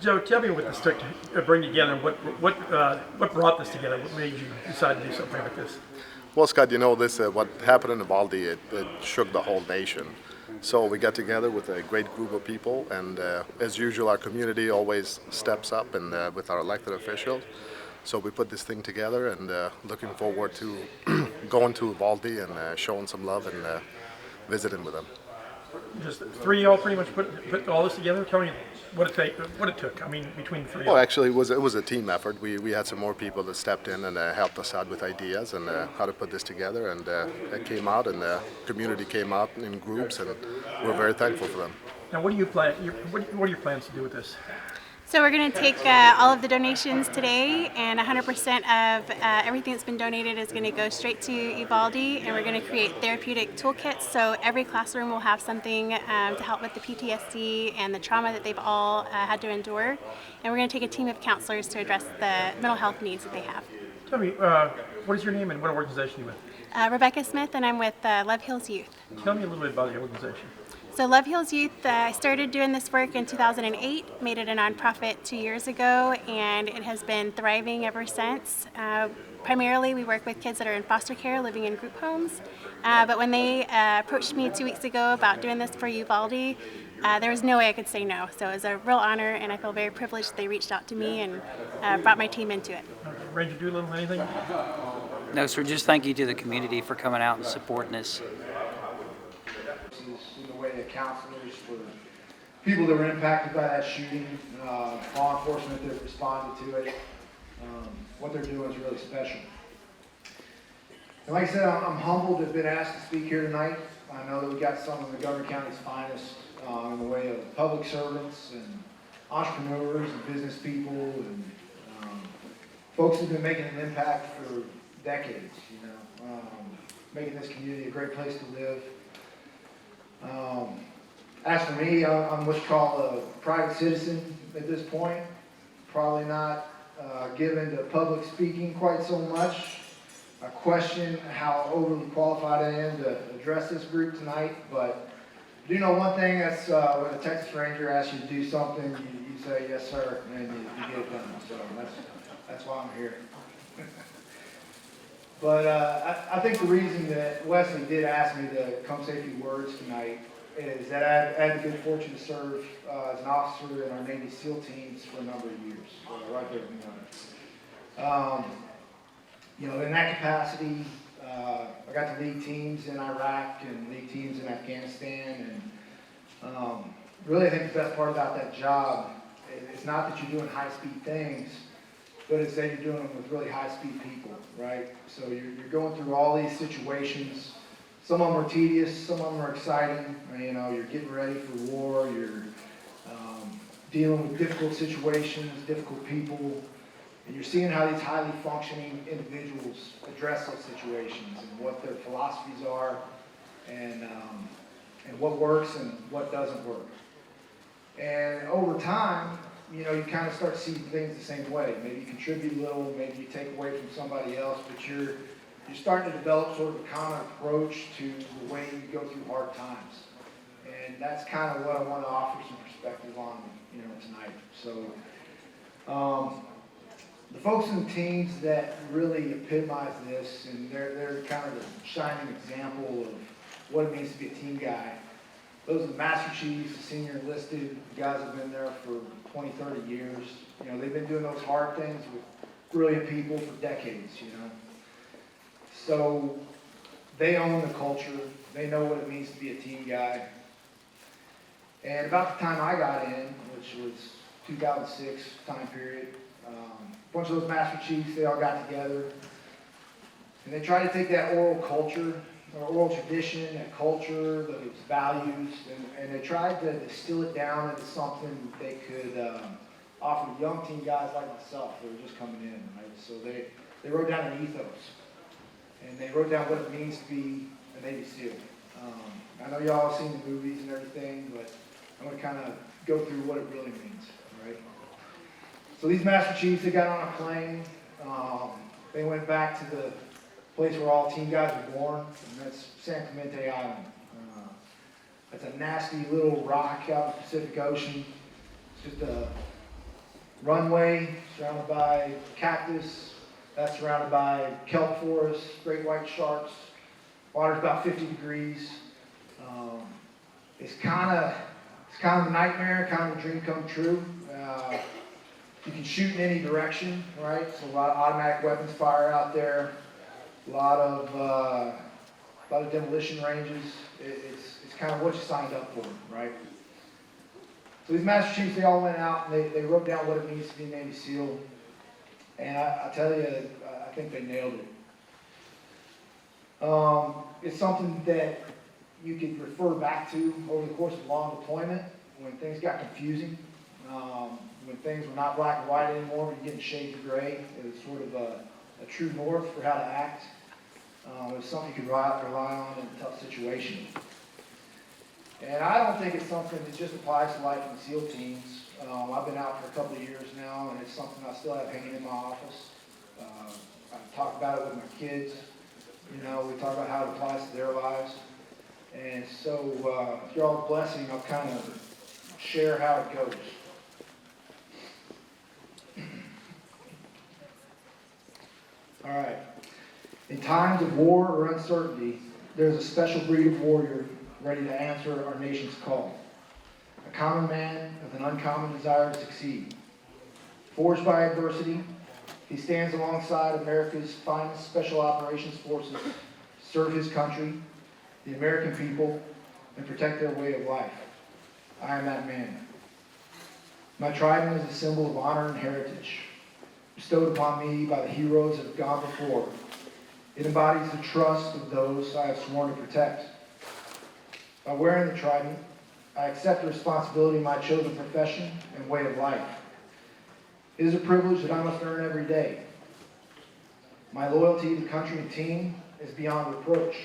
Joe, tell me what this took to bring together. What brought this together? What made you decide to do something like this? Well, Scott, you know this. What happened in Uvalde, it shook the whole nation. So we got together with a great group of people, and as usual, our community always steps up, and with our elected officials. So we put this thing together, and looking forward to going to Uvalde and showing some love and visiting with them. Just three of y'all pretty much put all this together. Tell me what it took. I mean, between the three. Well, actually, it was a team effort. We had some more people that stepped in and helped us out with ideas and how to put this together, and it came out, and the community came out in groups, and we're very thankful for them. Now, what do you plan? What are your plans to do with this? So we're going to take all of the donations today, and 100% of everything that's been donated is going to go straight to Uvalde, and we're going to create therapeutic toolkits. So every classroom will have something to help with the PTSD and the trauma that they've all had to endure. And we're going to take a team of counselors to address the mental health needs that they have. Tell me, what is your name and what organization are you with? Rebecca Smith, and I'm with Love Heals Youth. Tell me a little bit about your organization. So Love Heals Youth, I started doing this work in 2008, made it a nonprofit 2 years ago, and it has been thriving ever since. Primarily, we work with kids that are in foster care, living in group homes. But when they approached me 2 weeks ago about doing this for Uvalde, there was no way I could say no. So it was a real honor, and I feel very privileged they reached out to me and brought my team into it. Ranger Doolittle, anything? No, sir, just thank you to the community for coming out and supporting us. In the way that counselors for people that were impacted by that shooting, law enforcement that responded to it, what they're doing is really special. And like I said, I'm humbled to have been asked to speak here tonight. I know that we got some of Montgomery County's finest in the way of public servants and entrepreneurs and business people and folks who've been making an impact for decades, making this community a great place to live. As for me, I'm what's called a private citizen at this point. Probably not given to public speaking quite so much. I question how overly qualified I am to address this group tonight, but I do know one thing, that's when a Texas Ranger asks you to do something, you say, yes sir, and you get it done. So that's why I'm here. But I think the reason that Wesley did ask me to come say a few words tonight is that I had the good fortune to serve as an officer in our Navy SEAL teams for a number of years, right there with me. In that capacity, I got to lead teams in Iraq and lead teams in Afghanistan, and really I think the best part about that job is not that you're doing high-speed things, but it's that you're doing them with really high-speed people, right? So you're going through all these situations. Some of them are tedious, some of them are exciting. You're getting ready for war, you're dealing with difficult situations, difficult people, and you're seeing how these highly functioning individuals address those situations and what their philosophies are and what works and what doesn't work. And over time, you kind of start seeing things the same way. Maybe you contribute a little, maybe you take away from somebody else, but you're starting to develop sort of a common approach to the way you go through hard times. And that's kind of what I want to offer some perspective on, tonight. So, the folks in the teams that really epitomize this, and they're kind of the shining example of what it means to be a team guy. Those are the Master Chiefs, the senior enlisted, the guys that have been there for 20, 30 years. They've been doing those hard things with brilliant people for decades, So they own the culture. They know what it means to be a team guy. And about the time I got in, which was 2006 time period, a bunch of those Master Chiefs, they all got together. And they tried to take that oral culture, or oral tradition, that culture, those values, and they tried to distill it down into something they could offer young team guys like myself that were just coming in, right? So they wrote down an ethos, and they wrote down what it means to be a Navy SEAL. I know y'all have seen the movies and everything, but I'm going to kind of go through what it really means, right? So these Master Chiefs, they got on a plane. They went back to the place where all team guys were born, and that's San Clemente Island. That's a nasty little rock out in the Pacific Ocean. It's just a runway surrounded by cactus, that's surrounded by kelp forests, great white sharks. Water's about 50 degrees. It's kind of a nightmare, kind of a dream come true. You can shoot in any direction, right? So a lot of automatic weapons fire out there, a lot of demolition ranges. It's kind of what you signed up for, right? So these Master Chiefs, they all went out and they wrote down what it means to be a Navy SEAL. And I tell you, I think they nailed it. It's something that you could refer back to over the course of a long deployment when things got confusing, when things were not black and white anymore, but you're getting shades of gray. It was sort of a true north for how to act. It was something you could rely on in a tough situation. And I don't think it's something that just applies to life in the SEAL teams. I've been out for a couple of years now, and it's something I still have hanging in my office. I talk about it with my kids. You know, we talk about how it applies to their lives. And so, if you're all a blessing, I'll kind of share how it goes. All right. In times of war or uncertainty, there's a special breed of warrior ready to answer our nation's call. A common man with an uncommon desire to succeed. Forged by adversity, he stands alongside America's finest special operations forces to serve his country, the American people, and protect their way of life. I am that man. My trident is a symbol of honor and heritage, bestowed upon me by the heroes that have gone before. It embodies the trust of those I have sworn to protect. By wearing the trident, I accept the responsibility of my chosen profession and way of life. It is a privilege that I must earn every day. My loyalty to country and team is beyond reproach.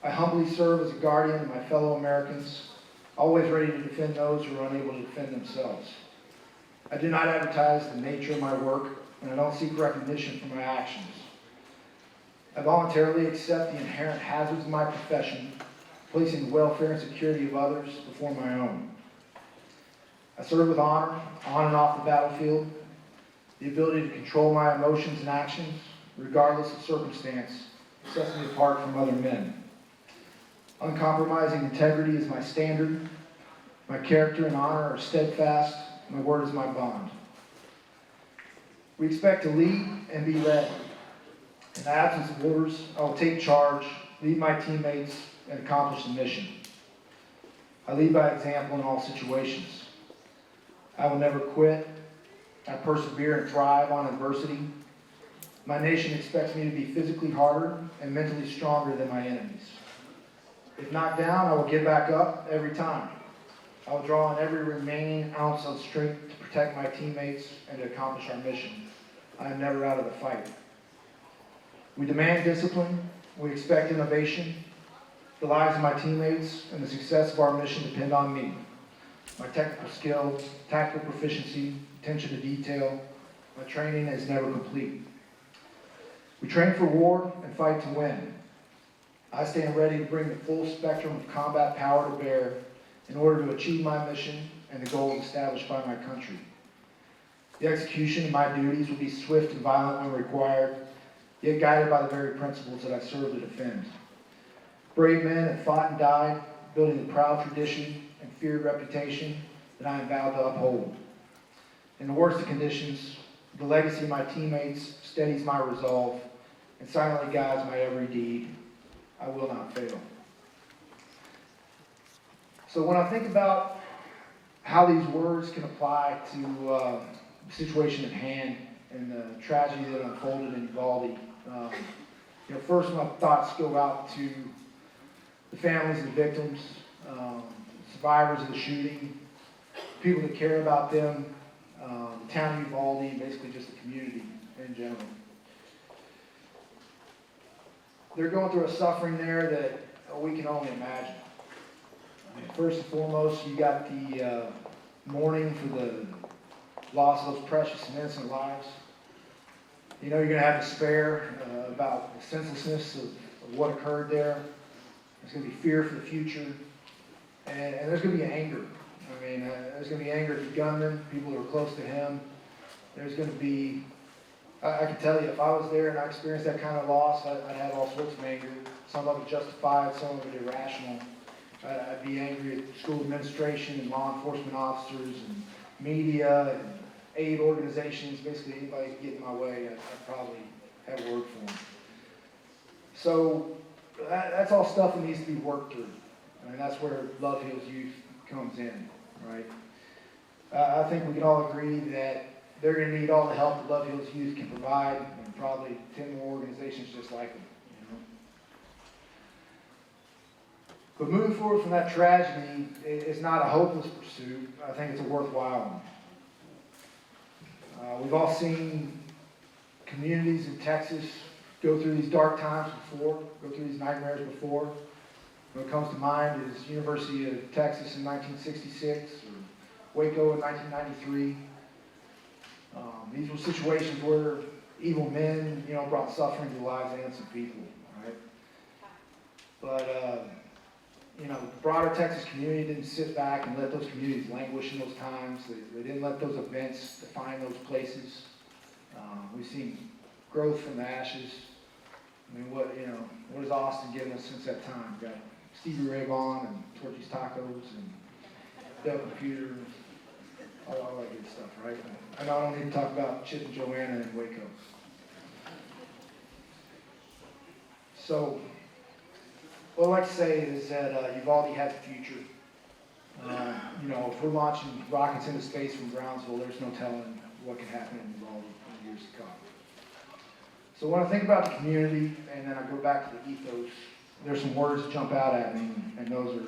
I humbly serve as a guardian of my fellow Americans, always ready to defend those who are unable to defend themselves. I do not advertise the nature of my work, and I don't seek recognition for my actions. I voluntarily accept the inherent hazards of my profession, placing the welfare and security of others before my own. I serve with honor, on and off the battlefield. The ability to control my emotions and actions, regardless of circumstance, sets me apart from other men. Uncompromising integrity is my standard. My character and honor are steadfast. My word is my bond. We expect to lead and be led. In the absence of orders, I will take charge, lead my teammates, and accomplish the mission. I lead by example in all situations. I will never quit. I persevere and thrive on adversity. My nation expects me to be physically harder and mentally stronger than my enemies. If knocked down, I will get back up every time. I will draw on every remaining ounce of strength to protect my teammates and to accomplish our mission. I am never out of the fight. We demand discipline. We expect innovation. The lives of my teammates and the success of our mission depend on me. My technical skills, tactical proficiency, attention to detail, my training is never complete. We train for war and fight to win. I stand ready to bring the full spectrum of combat power to bear in order to achieve my mission and the goals established by my country. The execution of my duties will be swift and violent when required, yet guided by the very principles that I serve to defend. Brave men have fought and died, building the proud tradition and feared reputation that I am vowed to uphold. In the worst of conditions, the legacy of my teammates steadies my resolve and silently guides my every deed. I will not fail. So when I think about how these words can apply to the situation at hand and the tragedy that unfolded in Uvalde, first my thoughts go out to the families of the victims, survivors of the shooting, people that care about them, the town of Uvalde, basically just the community in general. They're going through a suffering there that we can only imagine. First and foremost, you got the mourning for the loss of those precious and innocent lives. You know you're going to have despair about the senselessness of what occurred there. There's going to be fear for the future. And there's going to be anger. I mean, there's going to be anger at the gunman, people who are close to him. there's going to be, I can tell you, if I was there and I experienced that kind of loss, I'd have all sorts of anger. Some of it justified, some of it irrational. I'd be angry at school administration and law enforcement officers and media and aid organizations, basically anybody who get in my way, I'd probably have a word for them. So that's all stuff that needs to be worked through. I mean, that's where Love Heals Youth comes in, right? I think we can all agree that they're going to need all the help that Love Heals Youth can provide, and probably 10 more organizations just like them. But moving forward from that tragedy, it's not a hopeless pursuit. I think it's a worthwhile one. We've all seen communities in Texas go through these dark times before, go through these nightmares before. What comes to mind is University of Texas in 1966, or Waco in 1993. These were situations where evil men, brought suffering to the lives of innocent people, right? But, the broader Texas community didn't sit back and let those communities languish in those times. They didn't let those events define those places. We've seen growth from the ashes. I mean, what has Austin given us since that time? We've got Stevie Ray Vaughan and Torchy's Tacos and Dell Computer, all that good stuff, right? I know I don't need to talk about Chip and Joanna and Waco. So, what I'd like to say is that Uvalde has a future. If we're launching rockets into space from Brownsville, there's no telling what could happen in Uvalde in the years to come. So when I think about the community, and then I go back to the ethos, there's some words that jump out at me, and those are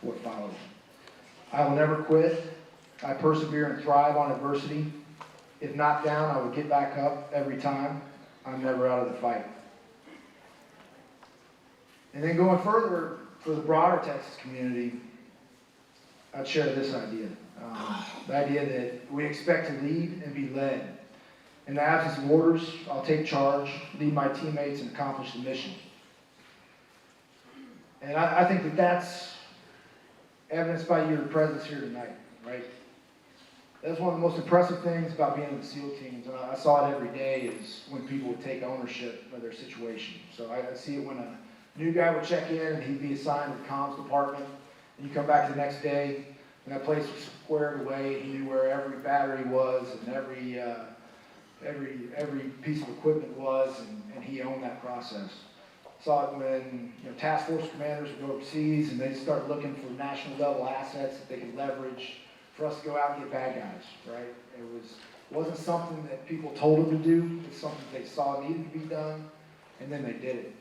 what follows. I will never quit. I persevere and thrive on adversity. If knocked down, I will get back up every time. I'm never out of the fight. And then going further, for the broader Texas community, I'd share this idea. The idea that we expect to lead and be led. In the absence of orders, I'll take charge, lead my teammates, and accomplish the mission. And I think that that's evidenced by your presence here tonight, right? That's one of the most impressive things about being in the SEAL teams, and I saw it every day, is when people would take ownership of their situation. So I see it when a new guy would check in and he'd be assigned to the comms department, and you come back the next day, and that place was squared away. He knew where every battery was and every piece of equipment was, and he owned that process. Saw it when task force commanders would go overseas and they'd start looking for national level assets that they could leverage for us to go out and get bad guys, right? It wasn't something that people told them to do. It's something they saw needed to be done, and then they did it.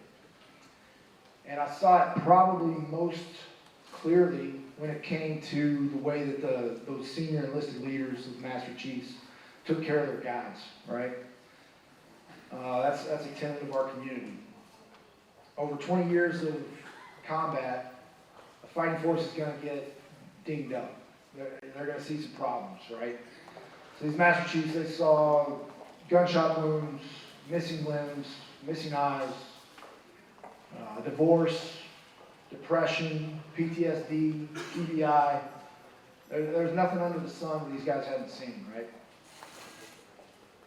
And I saw it probably most clearly when it came to the way that those senior enlisted leaders, those master chiefs, took care of their guys, right? That's a tenet of our community. Over 20 years of combat, a fighting force is going to get dinged up. They're going to see some problems, right? So these master chiefs, they saw gunshot wounds, missing limbs, missing eyes, divorce, depression, PTSD, TBI. There's nothing under the sun that these guys hadn't seen, right?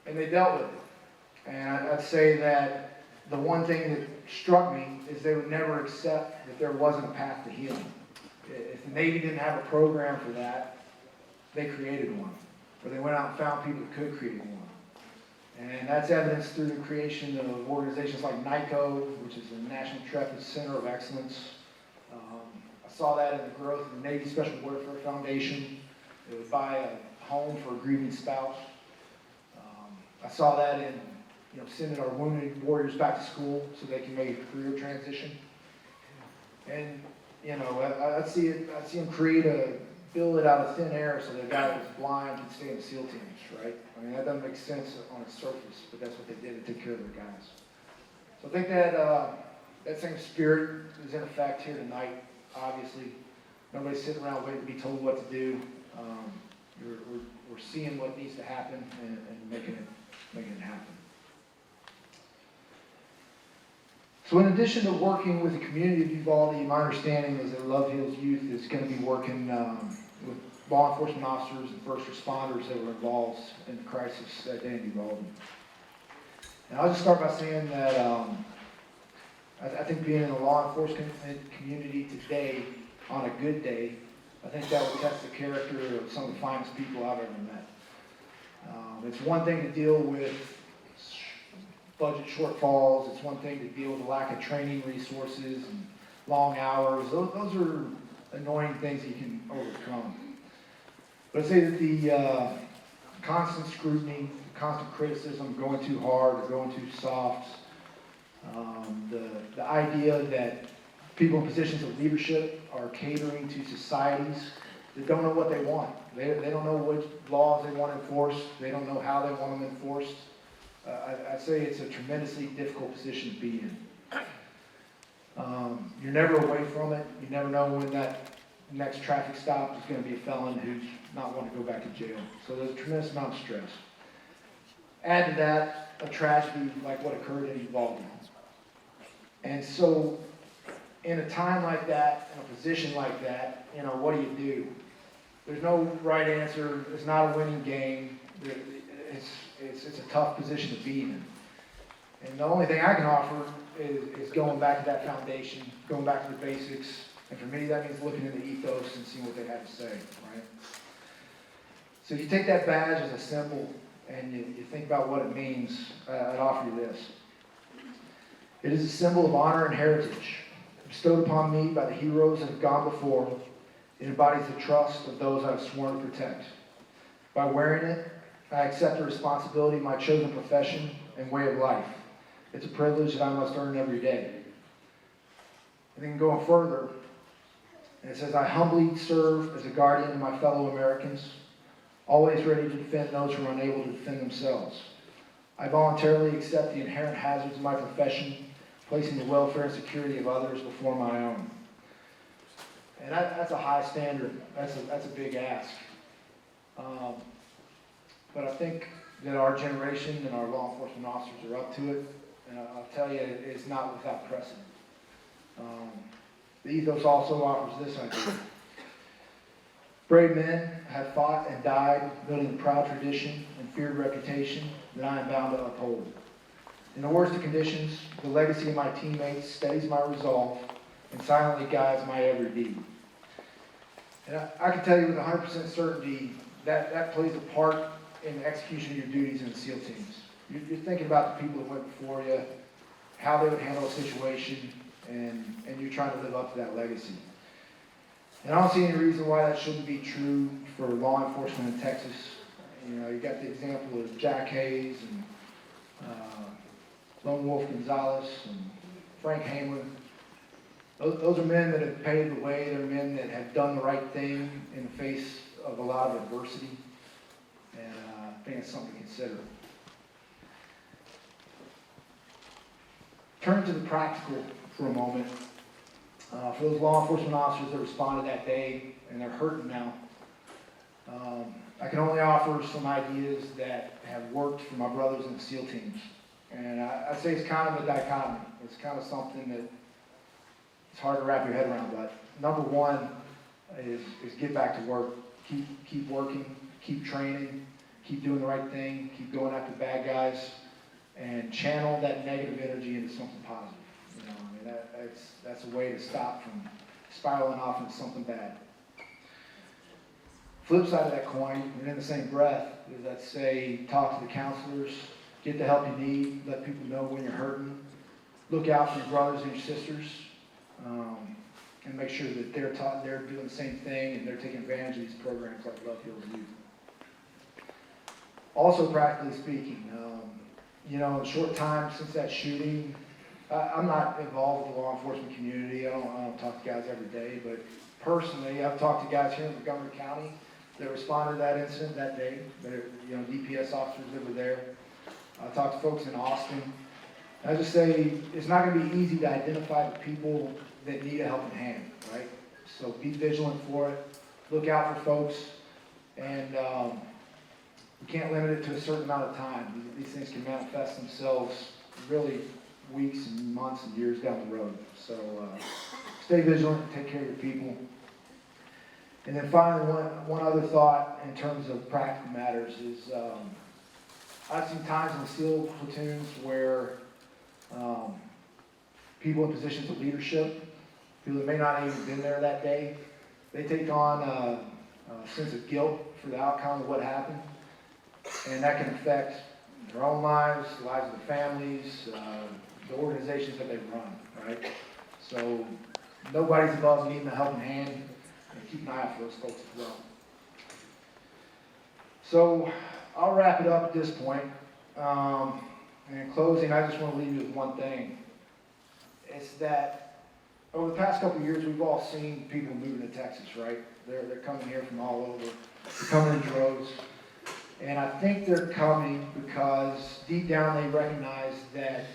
And they dealt with it. And I'd say that the one thing that struck me is they would never accept that there wasn't a path to healing. If the Navy didn't have a program for that, they created one. Or they went out and found people that could create one. And that's evidenced through the creation of organizations like NICO, which is the National Traffic Center of Excellence. I saw that in the growth of the Navy Special Warfare Foundation. They would buy a home for a grieving spouse. I saw that in sending our wounded warriors back to school so they can make a career transition. And I'd see them build it out of thin air so the guy that was blind could stay in the SEAL teams, right? I mean, that doesn't make sense on its surface, but that's what they did to take care of their guys. So I think that that same spirit is in effect here tonight, obviously. Nobody's sitting around waiting to be told what to do. We're seeing what needs to happen and making it happen. So in addition to working with the community of Uvalde, my understanding is that Love Heals Youth is going to be working with law enforcement officers and first responders that were involved in the crisis that day in Uvalde. And I'll just start by saying that I think being in the law enforcement community today, on a good day, I think that will test the character of some of the finest people I've ever met. It's one thing to deal with budget shortfalls. It's one thing to deal with the lack of training resources and long hours. Those are annoying things that you can overcome. But I'd say that the constant scrutiny, constant criticism, going too hard or going too soft, the idea that people in positions of leadership are catering to societies that don't know what they want. They don't know which laws they want enforced. They don't know how they want them enforced. I'd say it's a tremendously difficult position to be in. You're never away from it. You never know when that next traffic stop is going to be a felon who's not wanting to go back to jail. So there's a tremendous amount of stress. Add to that a tragedy like what occurred in Uvalde. And so in a time like that, in a position like that, what do? There's no right answer. It's not a winning game. It's a tough position to be in. And the only thing I can offer is going back to that foundation, going back to the basics. And for me, that means looking into Ethos and seeing what they have to say, right? So if you take that badge as a symbol and you think about what it means, I'd offer you this. It is a symbol of honor and heritage, bestowed upon me by the heroes that have gone before. It embodies the trust of those I've sworn to protect. By wearing it, I accept the responsibility of my chosen profession and way of life. It's a privilege that I must earn every day. And then going further, and it says, I humbly serve as a guardian of my fellow Americans, always ready to defend those who are unable to defend themselves. I voluntarily accept the inherent hazards of my profession, placing the welfare and security of others before my own. And that's a high standard. That's a big ask. But I think that our generation and our law enforcement officers are up to it. And I'll tell you, it's not without precedent. The Ethos also offers this idea. Brave men have fought and died, building a proud tradition and feared reputation that I am bound to uphold. In the worst of conditions, the legacy of my teammates steadies my resolve and silently guides my every deed. And I can tell you with 100% certainty that plays a part in the execution of your duties in the SEAL teams. You're thinking about the people that went before you, how they would handle a situation, and you're trying to live up to that legacy. And I don't see any reason why that shouldn't be true for law enforcement in Texas. You got the example of Jack Hayes and Lone Wolf Gonzalez and Frank Hamer. Those are men that have paved the way. They're men that have done the right thing in the face of a lot of adversity. And I think it's something to consider. Turn to the practical for a moment. For those law enforcement officers that responded that day and they're hurting now, I can only offer some ideas that have worked for my brothers in the SEAL teams. And I'd say it's kind of a dichotomy. It's kind of something that it's hard to wrap your head around. But number one is get back to work. Keep working, keep training, keep doing the right thing, keep going after bad guys, and channel that negative energy into something positive. That's a way to stop from spiraling off into something bad. Flip side of that coin, and in the same breath, is I'd say talk to the counselors, get the help you need, let people know when you're hurting, look out for your brothers and your sisters, and make sure that they're doing the same thing and they're taking advantage of these programs like Love Heals Youth. Also, practically speaking, in a short time since that shooting, I'm not involved with the law enforcement community. I don't talk to guys every day, but personally, I've talked to guys here in Montgomery County that responded to that incident that day. DPS officers that were there. I talked to folks in Austin. And I just say it's not going to be easy to identify the people that need a helping hand, right? So be vigilant for it. Look out for folks, and you can't limit it to a certain amount of time. These things can manifest themselves really weeks and months and years down the road. So stay vigilant, take care of your people. And then finally, one other thought in terms of practical matters is I've seen times in the SEAL platoons where people in positions of leadership, people that may not have even been there that day, they take on a sense of guilt for the outcome of what happened. And that can affect their own lives, the lives of their families, the organizations that they run, right? So nobody's above needing a helping hand, and keep an eye out for those folks as well. So I'll wrap it up at this point. And in closing, I just want to leave you with one thing. It's that over the past couple of years, we've all seen people moving to Texas, right? They're coming here from all over. They're coming in droves. And I think they're coming because deep down they recognize that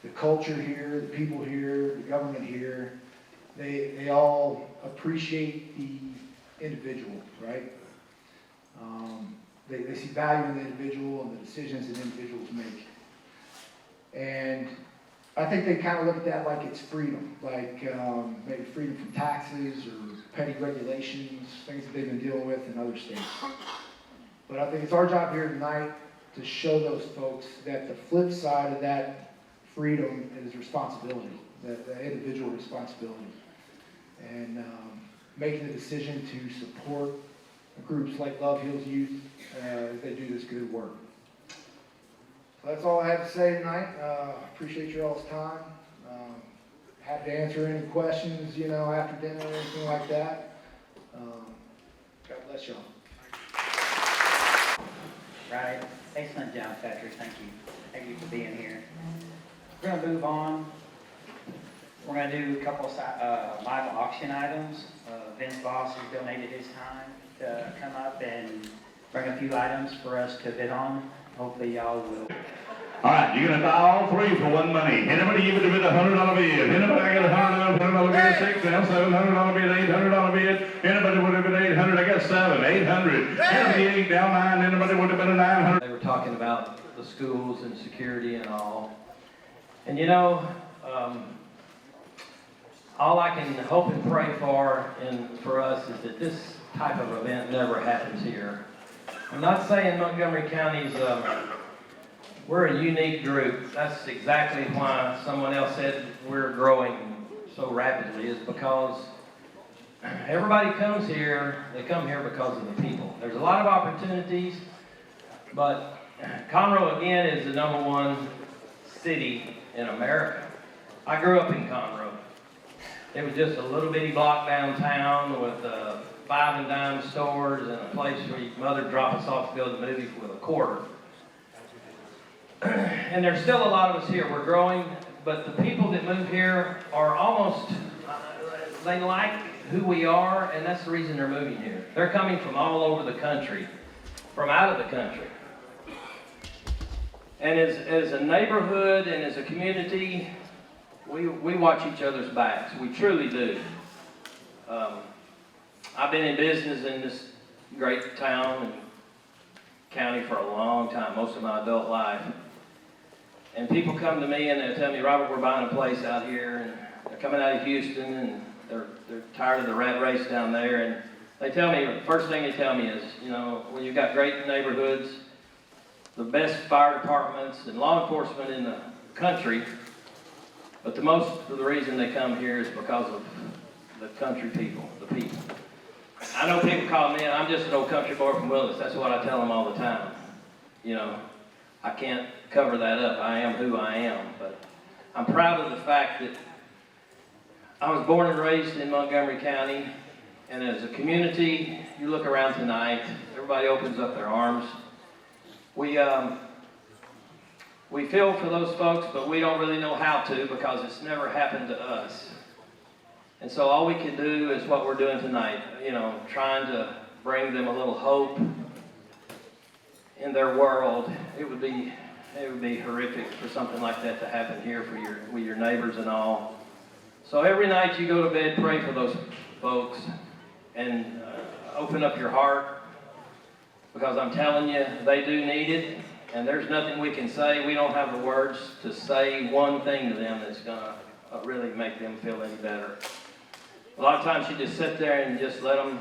the culture here, the people here, the government here, they all appreciate the individual, right? They see value in the individual and the decisions that individuals make. And I think they kind of look at that like it's freedom, like maybe freedom from taxes or petty regulations, things that they've been dealing with in other states. But I think it's our job here tonight to show those folks that the flip side of that freedom is responsibility, the individual responsibility. And making the decision to support groups like Love Heals Youth as they do this good work. So that's all I have to say tonight. Appreciate your all's time. Happy to answer any questions, after dinner or anything like that. God bless y'all. Right. Excellent job, Patrick. Thank you. Thank you for being here. We're going to move on. We're going to do a couple of live auction items. Vince Voss has donated his time to come up and bring a few items for us to bid on. Hopefully y'all will. All right, you're going to buy all three for one money. Anybody give it to bid $100 bid? Anybody I got $100 bid, $6, $700 bid, $800 bid? Anybody would have been $800? I got $7, $800. Anybody ain't down $9? Anybody would have been $900? They were talking about the schools and security and all. And all I can hope and pray for us is that this type of event never happens here. I'm not saying Montgomery County's, we're a unique group. That's exactly why someone else said we're growing so rapidly, is because everybody comes here, they come here because of the people. There's a lot of opportunities, but Conroe again is the #1 city in America. I grew up in Conroe. It was just a little bitty block downtown with 5 and dime stores and a place where your mother would drop us off to go to the movies with a quarter. And there's still a lot of us here. We're growing, but the people that move here are almost, they like who we are, and that's the reason they're moving here. They're coming from all over the country, from out of the country. And as a neighborhood and as a community, we watch each other's backs. We truly do. I've been in business in this great town and county for a long time, most of my adult life. And people come to me and they tell me, Robert, we're buying a place out here, and they're coming out of Houston, and they're tired of the rat race down there. And they tell me, the first thing they tell me is, when you've got great neighborhoods, the best fire departments and law enforcement in the country, but the most of the reason they come here is because of the country people, the people. I know people call me, I'm just an old country boy from Willis. That's what I tell them all the time. I can't cover that up. I am who I am. But I'm proud of the fact that I was born and raised in Montgomery County. And as a community, you look around tonight, everybody opens up their arms. We feel for those folks, but we don't really know how to because it's never happened to us. And so all we can do is what we're doing tonight, trying to bring them a little hope in their world. It would be horrific for something like that to happen here with your neighbors and all. So every night you go to bed, pray for those folks and open up your heart, because I'm telling you, they do need it, and there's nothing we can say. We don't have the words to say one thing to them that's going to really make them feel any better. A lot of times you just sit there and just let them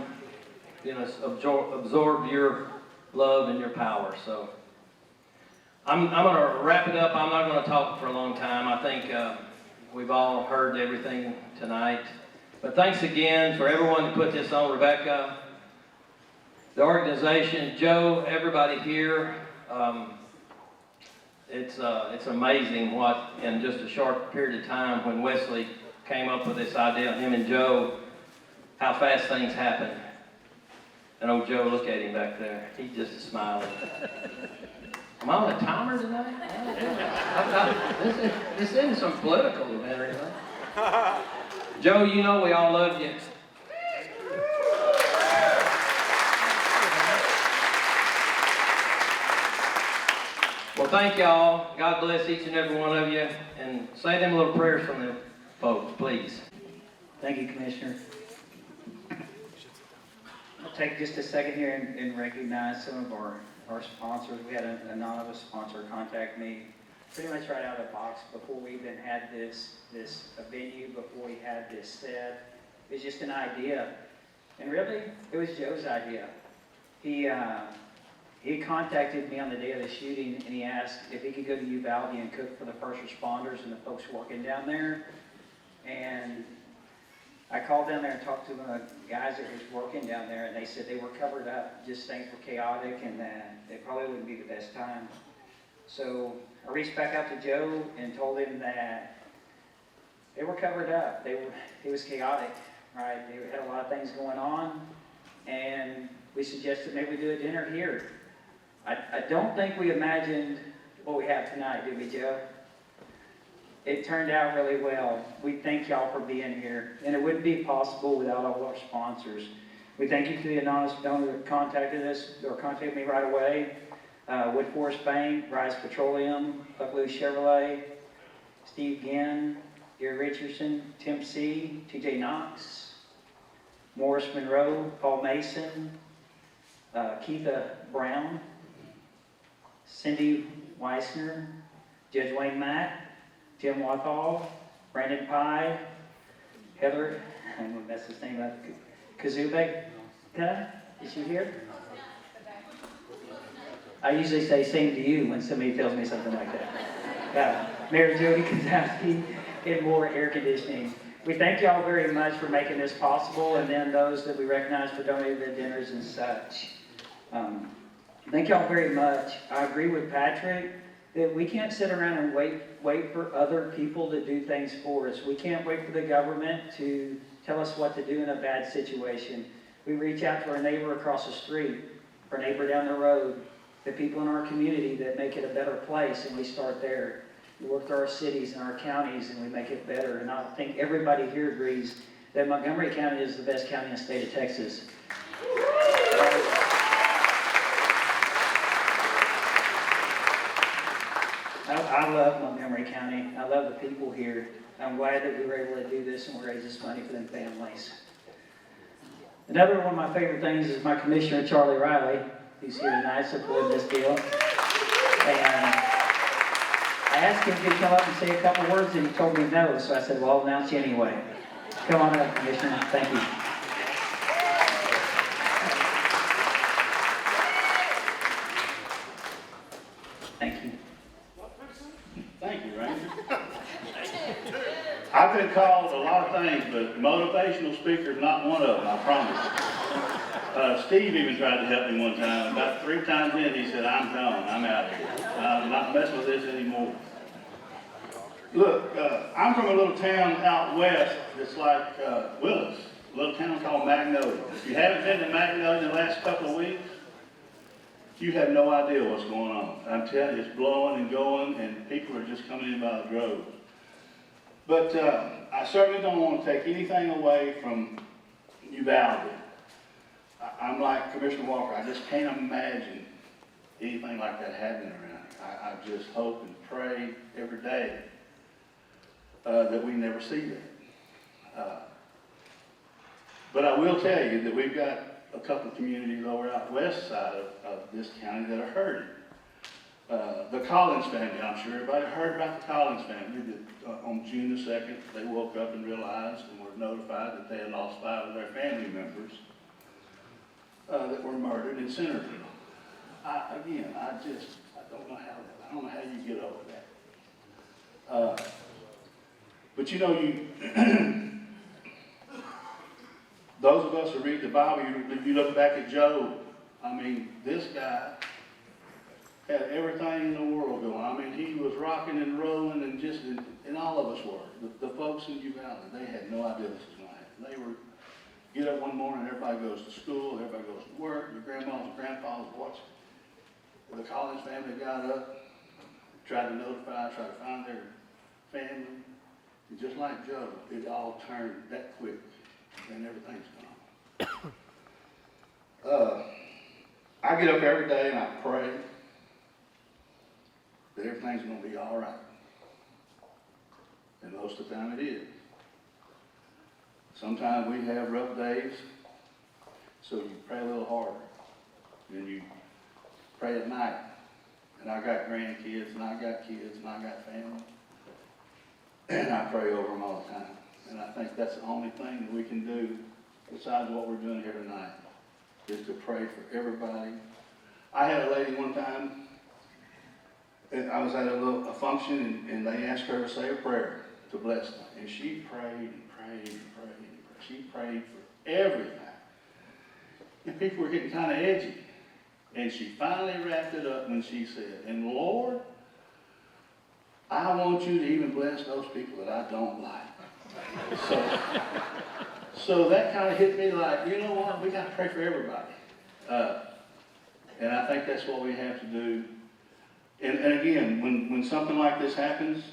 absorb your love and your power. So I'm going to wrap it up. I'm not going to talk for a long time. I think we've all heard everything tonight. But thanks again for everyone who put this on. Rebecca, the organization, Joe, everybody here. It's amazing what, in just a short period of time, when Wesley came up with this idea, him and Joe, how fast things happen. And old Joe, look at him back there. He's just smiling. Am I on a timer tonight? This isn't some political event or anything. Joe, you know we all love you. Well, thank y'all. God bless each and every one of you. And say them little prayers from the folks, please. Thank you, Commissioner. I'll take just a second here and recognize some of our sponsors. We had an anonymous sponsor contact me pretty much right out of the box before we even had this venue, before we had this set. It was just an idea. And really, it was Joe's idea. He contacted me on the day of the shooting, and he asked if he could go to Uvalde and cook for the first responders and the folks working down there. And I called down there and talked to the guys that was working down there, and they said they were covered up, just things were chaotic, and that it probably wouldn't be the best time. So I reached back out to Joe and told him that they were covered up. It was chaotic, right? They had a lot of things going on, and we suggested maybe we do a dinner here. I don't think we imagined what we have tonight, did we, Joe? It turned out really well. We thank y'all for being here, and it wouldn't be possible without all our sponsors. We thank you to the anonymous donor that contacted us, or contacted me right away. Wood Forest Bank, Rise Petroleum, Buckaloo Chevrolet, Steve Ginn, Gary Richardson, Tim C., TJ Knox, Morris Monroe, Paul Mason, Keitha Brown, Cindy Weissner, Judge Wayne Mack, Tim Wathall, Brandon Pye, Heather, I'm going to mess his name up, Kazube. Is she here? I usually say same to you when somebody tells me something like that. Mayor Jody Kazowski, and more air conditioning. We thank y'all very much for making this possible, and then those that we recognize for donating the dinners and such. Thank y'all very much. I agree with Patrick that we can't sit around and wait for other people to do things for us. We can't wait for the government to tell us what to do in a bad situation. We reach out to our neighbor across the street, our neighbor down the road, the people in our community that make it a better place, and we start there. We work with our cities and our counties, and we make it better. And I think everybody here agrees that Montgomery County is the best county in the state of Texas. I love Montgomery County. I love the people here. I'm glad that we were able to do this and raise this money for them families. Another one of my favorite things is my Commissioner, Charlie Riley, who's here tonight supporting this deal. And I asked him if he'd come up and say a couple words, and he told me no, so I said, well, I'll announce you anyway. Come on up, Commissioner. Thank you. Thank you. Thank you, Ranger. I've been called a lot of things, but motivational speaker is not one of them, I promise. Steve even tried to help me one time. About 3 times in, he said, I'm done. I'm out of here. I'm not messing with this anymore. Look, I'm from a little town out west that's like Willis, a little town called Magnolia. If you haven't been to Magnolia in the last couple of weeks, you have no idea what's going on. I'm telling you, it's blowing and going, and people are just coming in by the droves. But I certainly don't want to take anything away from Uvalde. I'm like Commissioner Walker. I just can't imagine anything like that happening around here. I just hope and pray every day that we never see that. But I will tell you that we've got a couple of communities over out west side of this county that are hurting. The Collins family, I'm sure everybody heard about the Collins family. That on June the 2nd, they woke up and realized and were notified that they had lost 5 of their family members that were murdered in Centerville. I don't know how you get over that. But you know, those of us who read the Bible, you look back at Job. I mean, this guy had everything in the world going. I mean, he was rocking and rolling, and all of us were. The folks in Uvalde, they had no idea this was going to happen. They were, get up one morning, everybody goes to school, everybody goes to work, your grandmas and grandpas watching. The Collins family got up, tried to notify, tried to find their family. And just like Joe, it all turned that quick, and everything's gone. I get up every day and I pray that everything's going to be all right. And most of the time it is. Sometimes we have rough days, so you pray a little harder. And you pray at night. And I got grandkids, and I got kids, and I got family. And I pray over them all the time. And I think that's the only thing that we can do, besides what we're doing here tonight, is to pray for everybody. I had a lady one time, and I was at a function, and they asked her to say a prayer to bless them. And she prayed and prayed and prayed and prayed. She prayed for everything. And people were getting kind of edgy. And she finally wrapped it up when she said, "And Lord, I want you to even bless those people that I don't like." So that kind of hit me like, you know what, we got to pray for everybody. And I think that's what we have to do. And again, when something like this happens,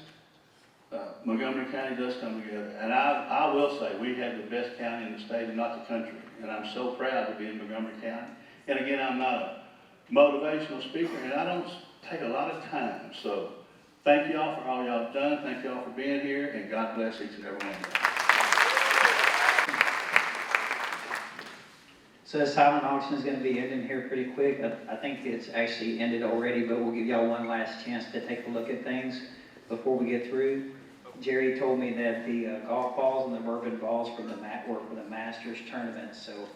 Montgomery County does come together. And I will say, we have the best county in the state and not the country. And I'm so proud to be in Montgomery County. And again, I'm not a motivational speaker, and I don't take a lot of time. So thank you all for all y'all have done. Thank you all for being here, and God bless each and every one of you. So the silent auction is going to be ending here pretty quick. I think it's actually ended already, but we'll give y'all one last chance to take a look at things before we get through. Jerry told me that the golf balls and the bourbon balls were for the Masters tournament, so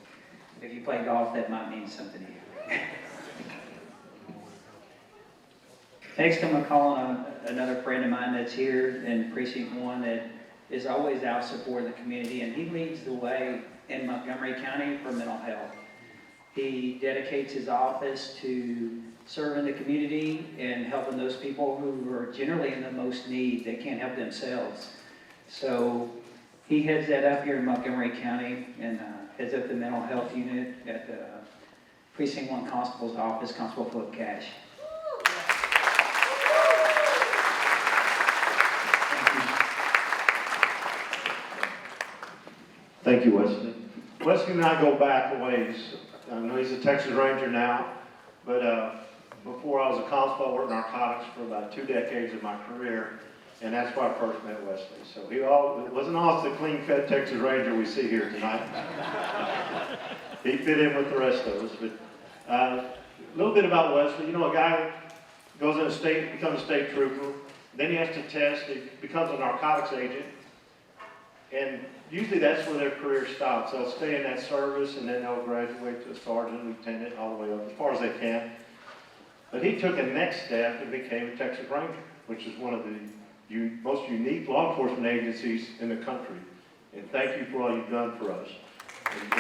if you play golf, that might mean something to you. Next, I'm going to call on another friend of mine that's here in Precinct 1 that is always out supporting the community, and he leads the way in Montgomery County for mental health. He dedicates his office to serving the community and helping those people who are generally in the most need. They can't help themselves. So he heads that up here in Montgomery County and heads up the mental health unit at the Precinct 1 Constable's office, Constable Philip Cash. Thank you, Wesley. Wesley and I go back a ways. I know he's a Texas Ranger now, but before I was a constable, I worked narcotics for about 2 decades of my career, and that's where I first met Wesley. So it wasn't always the clean-cut Texas Ranger we see here tonight. He fit in with the rest of us. But a little bit about Wesley. You know, a guy goes in a state, becomes a state trooper, then he has to test, he becomes a narcotics agent, and usually that's where their career stops. They'll stay in that service and then they'll graduate to a sergeant, lieutenant, all the way up as far as they can. But he took a next step and became a Texas Ranger, which is one of the most unique law enforcement agencies in the country. And thank you for all you've done for us. It's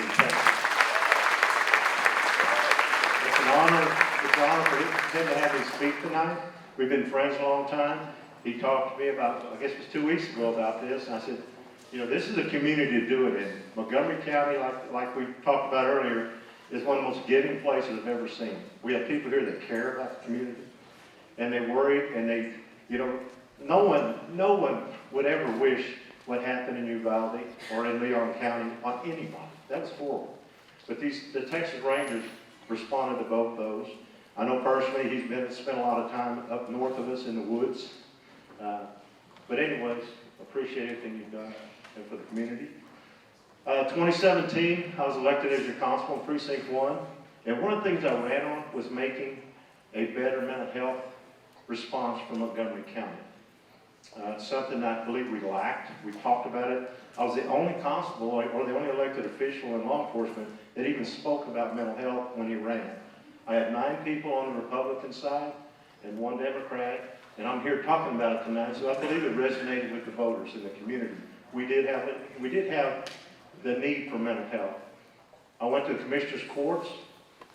an honor for him to have him speak tonight. We've been friends a long time. He talked to me about, I guess it was 2 weeks ago about this, and I said, you know, this is a community to do it in. Montgomery County, like we talked about earlier, is one of the most giving places I've ever seen. We have people here that care about the community, and they worry, and they, you know, no one would ever wish what happened in Uvalde or in Leon County on anybody. That was horrible. But the Texas Rangers responded to both those. I know personally he's spent a lot of time up north of us in the woods. But anyways, appreciate everything you've done and for the community. 2017, I was elected as your constable in Precinct 1, and one of the things I ran on was making a better mental health response for Montgomery County. It's something I believe we lacked. We talked about it. I was the only constable or the only elected official in law enforcement that even spoke about mental health when he ran. I had 9 people on the Republican side and 1 Democrat, and I'm here talking about it tonight, so I believe it resonated with the voters in the community. We did have the need for mental health. I went to the commissioners' courts.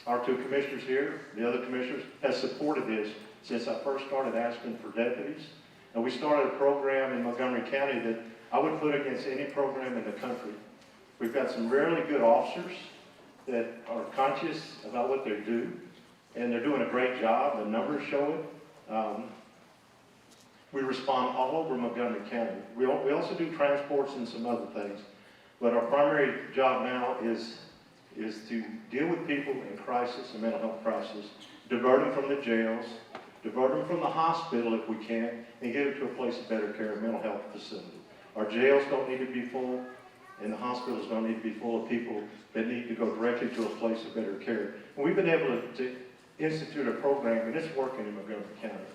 Our 2 commissioners here, the other commissioners, have supported this since I first started asking for deputies. And we started a program in Montgomery County that I would put against any program in the country. We've got some really good officers that are conscious about what they do, and they're doing a great job. The numbers show it. We respond all over Montgomery County. We also do transports and some other things. But our primary job now is to deal with people in crisis, and mental health crisis, divert them from the jails, divert them from the hospital if we can, and get them to a place of better care, a mental health facility. Our jails don't need to be full, and the hospitals don't need to be full of people that need to go directly to a place of better care. And we've been able to institute a program, and it's working in Montgomery County.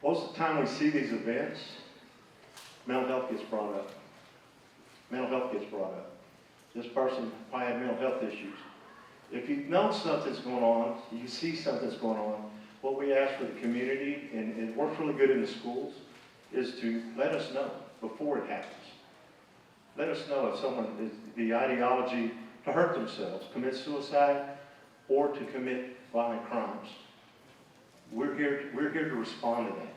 Most of the time we see these events, mental health gets brought up. Mental health gets brought up. This person probably had mental health issues. If you know something's going on, you see something's going on, what we ask for the community, and it works really good in the schools, is to let us know before it happens. Let us know if someone is the ideology to hurt themselves, commit suicide, or to commit violent crimes. We're here to respond to that.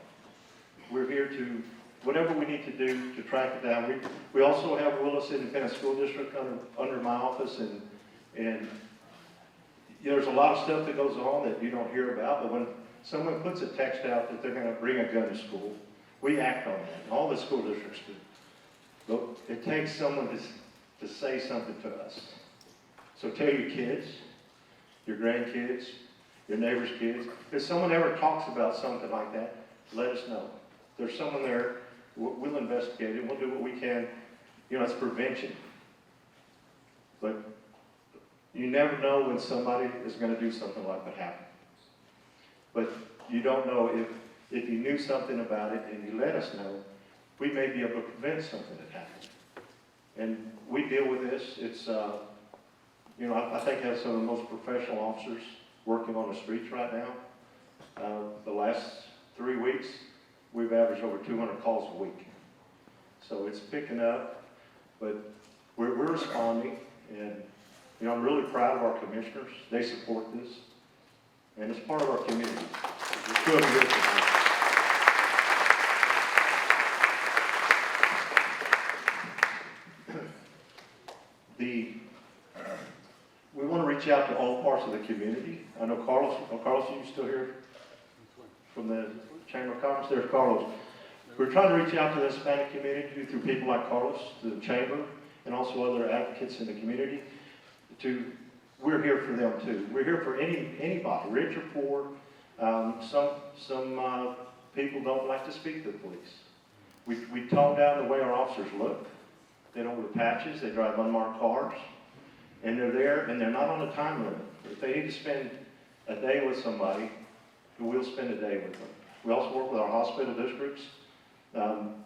We're here to, whatever we need to do to track it down. We also have Willis Independent School District under my office, and you know, there's a lot of stuff that goes on that you don't hear about, but when someone puts a text out that they're going to bring a gun to school, we act on that, and all the school districts do. But it takes someone to say something to us. So tell your kids, your grandkids, your neighbor's kids. If someone ever talks about something like that, let us know. If there's someone there, we'll investigate it. We'll do what we can. You know, it's prevention. But you never know when somebody is going to do something like what happened. But you don't know if you knew something about it and you let us know, we may be able to prevent something that happened. And we deal with this. It's, you know, I think I have some of the most professional officers working on the streets right now. The last 3 weeks, we've averaged over 200 calls a week. So it's picking up, but we're responding, and you know, I'm really proud of our commissioners. They support this, and it's part of our community. It's good to we want to reach out to all parts of the community. I know Carlos, are you still here from the Chamber of Commerce? There's Carlos. We're trying to reach out to the Hispanic community through people like Carlos, the Chamber, and also other advocates in the community. We're here for them too. We're here for anybody, rich or poor. Some people don't like to speak to the police. We tone down the way our officers look. They don't wear patches. They drive unmarked cars. And they're there, and they're not on a time limit. If they need to spend a day with somebody, we'll spend a day with them. We also work with our hospital districts,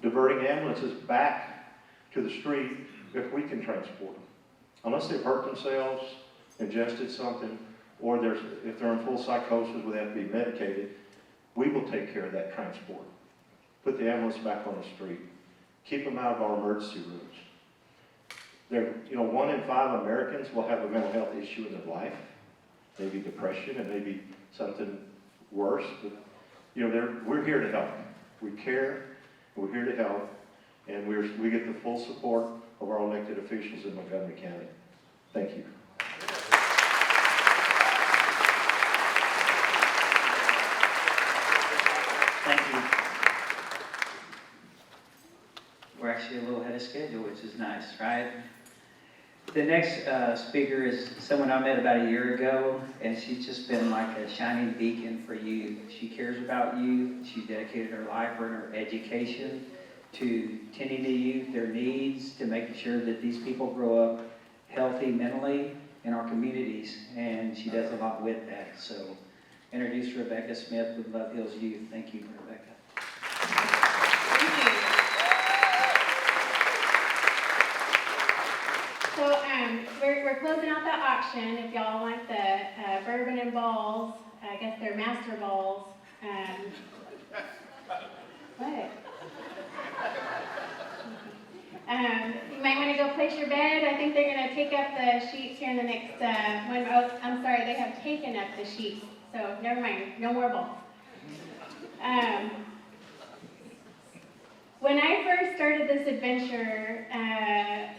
diverting ambulances back to the street if we can transport them. Unless they've hurt themselves, ingested something, or if they're in full psychosis where they have to be medicated, we will take care of that transport. Put the ambulance back on the street. Keep them out of our emergency rooms. You know, 1 in 5 Americans will have a mental health issue in their life. Maybe depression, and maybe something worse. But you know, we're here to help. We care. We're here to help, and we get the full support of our elected officials in Montgomery County. Thank you. Thank you. We're actually a little ahead of schedule, which is nice, right? The next speaker is someone I met about a year ago, and she's just been like a shining beacon for youth. She cares about youth. She dedicated her life and her education to tending to youth, their needs, to making sure that these people grow up healthy mentally in our communities, and she does a lot with that. So, introduce Rebecca Smith with Love Hills Youth. Thank you, Rebecca. Thank you. So we're closing out that auction. If y'all want the bourbon and balls, I guess they're master balls. What? You might want to go place your bed. I think they're going to take up the sheets here in the next one. Oh, I'm sorry, they have taken up the sheets. So never mind, no more balls. When I first started this adventure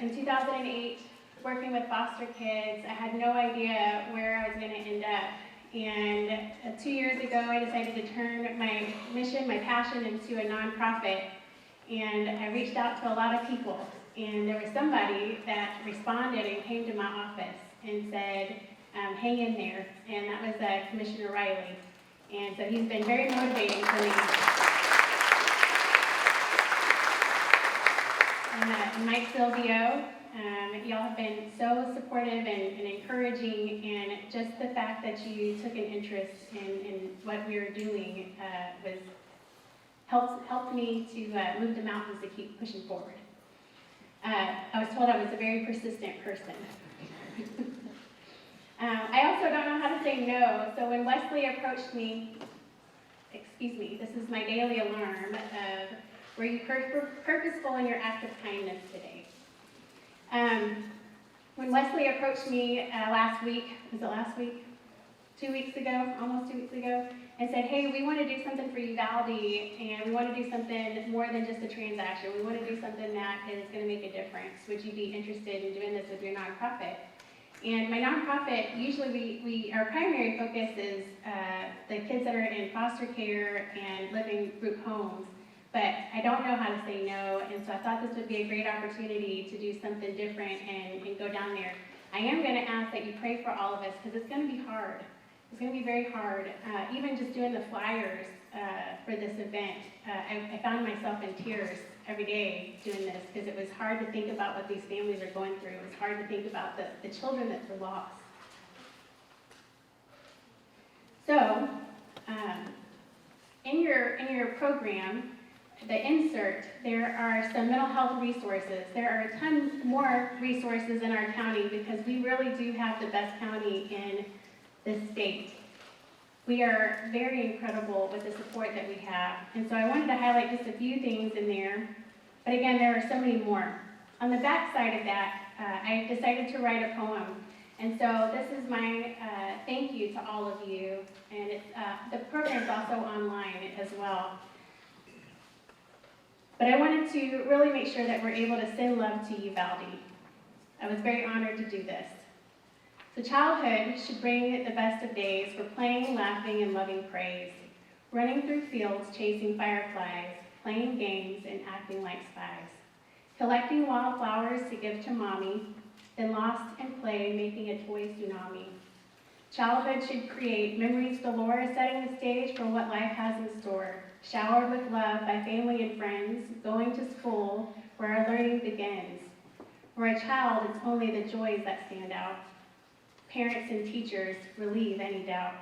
in 2008, working with foster kids, I had no idea where I was going to end up. And 2 years ago, I decided to turn my mission, my passion, into a nonprofit. And I reached out to a lot of people. And there was somebody that responded and came to my office and said, hang in there. And that was Commissioner Riley. And so he's been very motivating for me. And Mike Silvio, y'all have been so supportive and encouraging, and just the fact that you took an interest in what we were doing helped me to move the mountains to keep pushing forward. I was told I was a very persistent person. I also don't know how to say no, so when Wesley approached me, excuse me, this is my daily alarm of, were you purposeful in your act of kindness today? When Wesley approached me last week, was it last week? 2 weeks ago, almost 2 weeks ago, and said, hey, we want to do something for Uvalde, and we want to do something more than just a transaction. We want to do something that is going to make a difference. Would you be interested in doing this with your nonprofit? And my nonprofit, usually our primary focus is the kids that are in foster care and live in group homes. But I don't know how to say no, and so I thought this would be a great opportunity to do something different and go down there. I am going to ask that you pray for all of us, because it's going to be hard. It's going to be very hard. Even just doing the flyers for this event, I found myself in tears every day doing this, because it was hard to think about what these families are going through. It was hard to think about the children that were lost. So, in your program, the insert, there are some mental health resources. There are a ton more resources in our county, because we really do have the best county in the state. We are very incredible with the support that we have. And so I wanted to highlight just a few things in there. But again, there are so many more. On the back side of that, I decided to write a poem. And so this is my thank you to all of you. And it's, the program is also online as well. But I wanted to really make sure that we're able to send love to Uvalde. I was very honored to do this. So childhood should bring the best of days for playing, laughing, and loving praise, running through fields, chasing fireflies, playing games, and acting like spies, collecting wildflowers to give to mommy, then lost in play, making a toy tsunami. Childhood should create memories galore, setting the stage for what life has in store, showered with love by family and friends, going to school where our learning begins. For a child, it's only the joys that stand out. Parents and teachers relieve any doubt.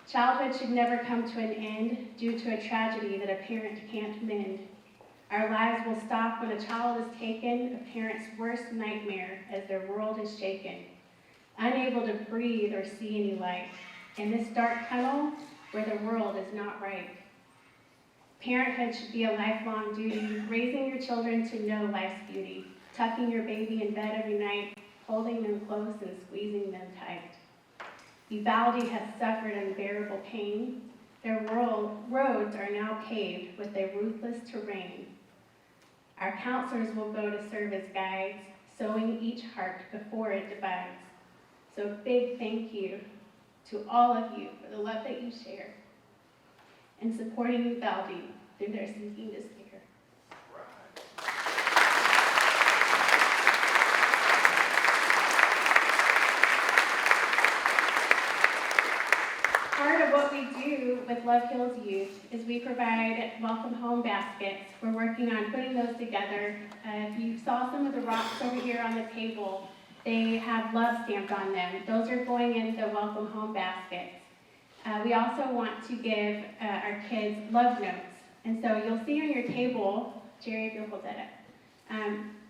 Childhood should never come to an end due to a tragedy that a parent can't mend. Our lives will stop when a child is taken, a parent's worst nightmare as their world is shaken. Unable to breathe or see any light, in this dark tunnel where the world is not right. Parenthood should be a lifelong duty, raising your children to know life's beauty, tucking your baby in bed every night, holding them close and squeezing them tight. Uvalde has suffered unbearable pain. Their roads are now paved with a ruthless terrain. Our counselors will go to serve as guides, sewing each heart before it divides. So big thank you to all of you for the love that you share and supporting Uvalde through their sinking despair. Part of what we do with Love Hills Youth is we provide welcome home baskets. We're working on putting those together. If you saw some of the rocks over here on the table, they have love stamped on them. Those are going in the welcome home baskets. We also want to give our kids love notes. And so you'll see on your table, Jerry, if you'll hold that up,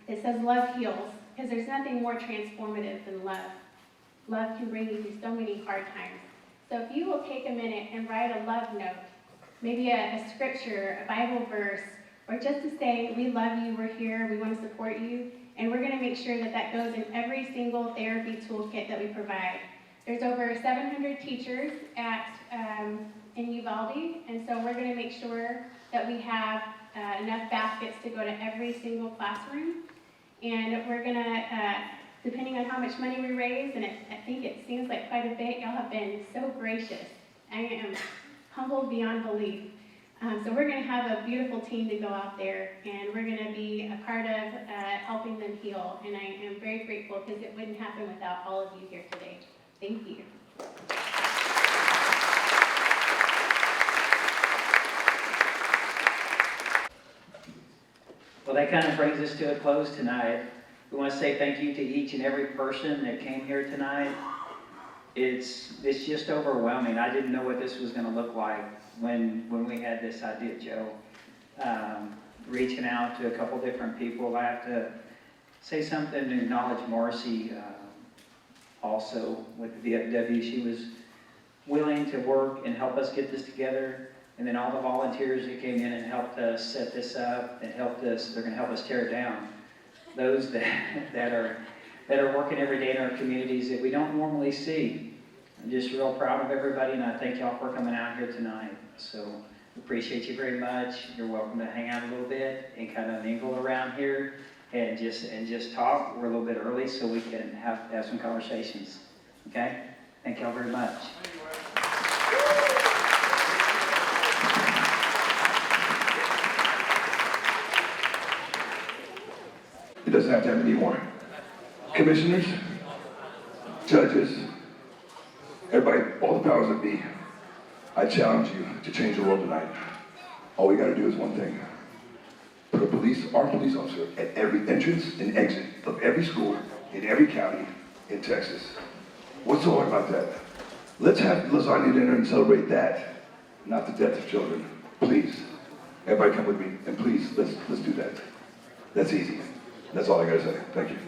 it says love heals, because there's nothing more transformative than love. Love can bring you through so many hard times. So if you will take a minute and write a love note, maybe a scripture, a Bible verse, or just to say, we love you, we're here, we want to support you, and we're going to make sure that that goes in every single therapy toolkit that we provide. There's over 700 teachers in Uvalde, and so we're going to make sure that we have enough baskets to go to every single classroom. And we're going to, depending on how much money we raise, and I think it seems like quite a bit, y'all have been so gracious. I am humbled beyond belief. So we're going to have a beautiful team to go out there, and we're going to be a part of helping them heal. And I am very grateful because it wouldn't happen without all of you here today. Thank you. Well, that kind of brings us to a close tonight. We want to say thank you to each and every person that came here tonight. It's just overwhelming. I didn't know what this was going to look like when we had this idea, Joe. Reaching out to a couple different people. I have to say something to acknowledge Marcy also with the VFW. She was willing to work and help us get this together. And then all the volunteers that came in and helped us set this up and helped us, they're going to help us tear it down. Those that are working every day in our communities that we don't normally see. I'm just real proud of everybody, and I thank y'all for coming out here tonight. So appreciate you very much. You're welcome to hang out a little bit and kind of mingle around here and just talk. We're a little bit early so we can have some conversations. Okay? Thank y'all very much. It doesn't have to happen anymore. Commissioners, judges, everybody, all the powers that be, I challenge you to change the world tonight. All we gotta do is one thing. Put a armed police officer at every entrance and exit of every school in every county in Texas. What's so hard about that? Let's have lasagna dinner and celebrate that, not the death of children. Please, everybody come with me, and please, let's do that. That's easy. That's all I gotta say. Thank you.